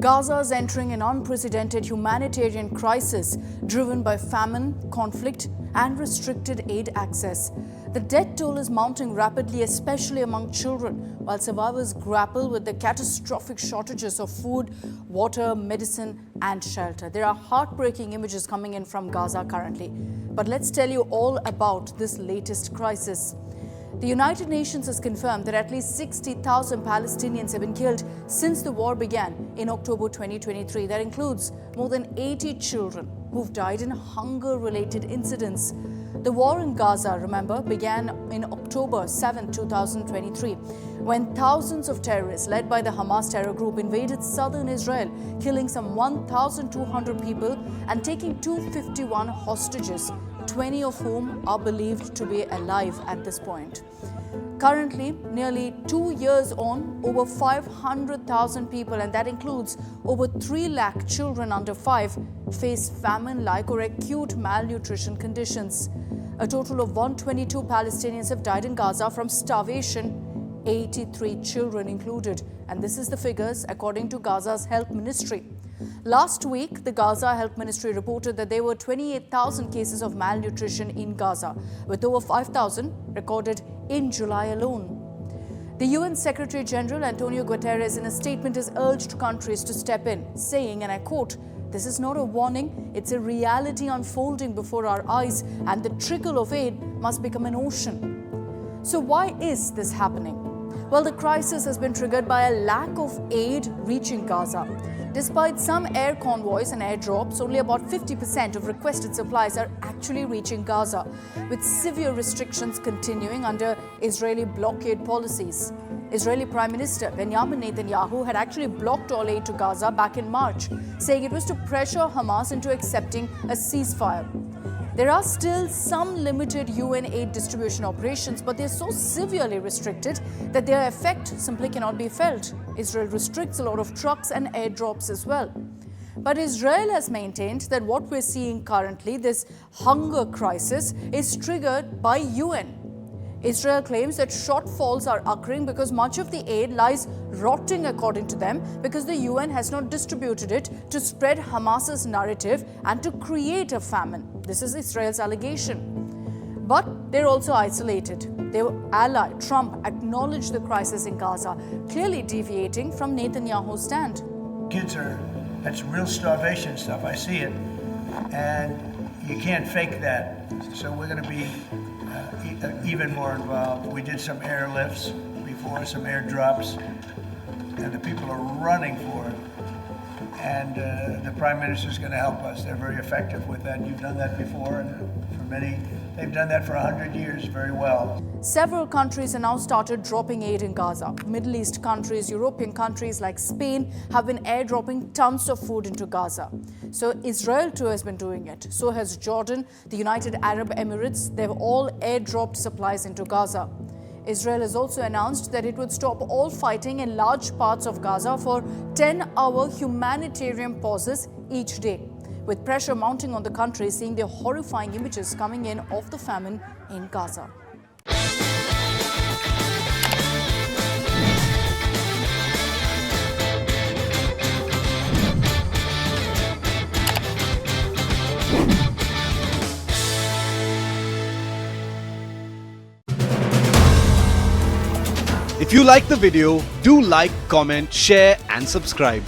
Gaza is entering an unprecedented humanitarian crisis driven by famine, conflict, and restricted aid access. The death toll is mounting rapidly, especially among children, while survivors grapple with the catastrophic shortages of food, water, medicine, and shelter. There are heartbreaking images coming in from Gaza currently. But let's tell you all about this latest crisis. The United Nations has confirmed that at least 60,000 Palestinians have been killed since the war began in October 2023. That includes more than 80 children who've died in hunger-related incidents. The war in Gaza, remember, began in October 7, 2023, when thousands of terrorists led by the Hamas terror group invaded southern Israel, killing some 1,200 people and taking 251 hostages, 20 of whom are believed to be alive at this point. Currently, nearly 2 years on, over 500,000 people, and that includes over 3 lakh children under 5, face famine-like or acute malnutrition conditions. A total of 122 Palestinians have died in Gaza from starvation, 83 children included, and this is the figures according to Gaza's health ministry. Last week, the Gaza Health Ministry reported that there were 28,000 cases of malnutrition in Gaza, with over 5,000 recorded in July alone. The UN Secretary General Antonio Guterres in a statement has urged countries to step in, saying, and I quote, "This is not a warning, it's a reality unfolding before our eyes, and the trickle of aid must become an ocean." So why is this happening? Well, the crisis has been triggered by a lack of aid reaching Gaza. Despite some air convoys and airdrops, only about 50% of requested supplies are actually reaching Gaza, with severe restrictions continuing under Israeli blockade policies. Israeli Prime Minister Benjamin Netanyahu had actually blocked all aid to Gaza back in March, saying it was to pressure Hamas into accepting a ceasefire. There are still some limited UN aid distribution operations, but they're so severely restricted that their effect simply cannot be felt. Israel restricts a lot of trucks and airdrops as well. But Israel has maintained that what we're seeing currently, this hunger crisis, is triggered by UN. Israel claims that shortfalls are occurring because much of the aid lies rotting, according to them, because the UN has not distributed it to spread Hamas's narrative and to create a famine. This is Israel's allegation. But they're also isolated. Their ally, Trump, acknowledged the crisis in Gaza, clearly deviating from Netanyahu's stand. That's real starvation stuff. I see it. And you can't fake that. So we're going to be even more involved. We did some airlifts before, some airdrops, and the people are running for it. And the Prime Minister is going to help us. They're very effective with that. You've done that before, and for many, they've done that for 100 years very well. Several countries have now started dropping aid in Gaza. Middle East countries, European countries like Spain have been airdropping tons of food into Gaza. So Israel too has been doing it. So has Jordan, the United Arab Emirates. They've all airdropped supplies into Gaza. Israel has also announced that it would stop all fighting in large parts of Gaza for 10-hour humanitarian pauses each day, with pressure mounting on the country, seeing the horrifying images coming in of the famine in Gaza. If you like the video, do like, comment, share and subscribe.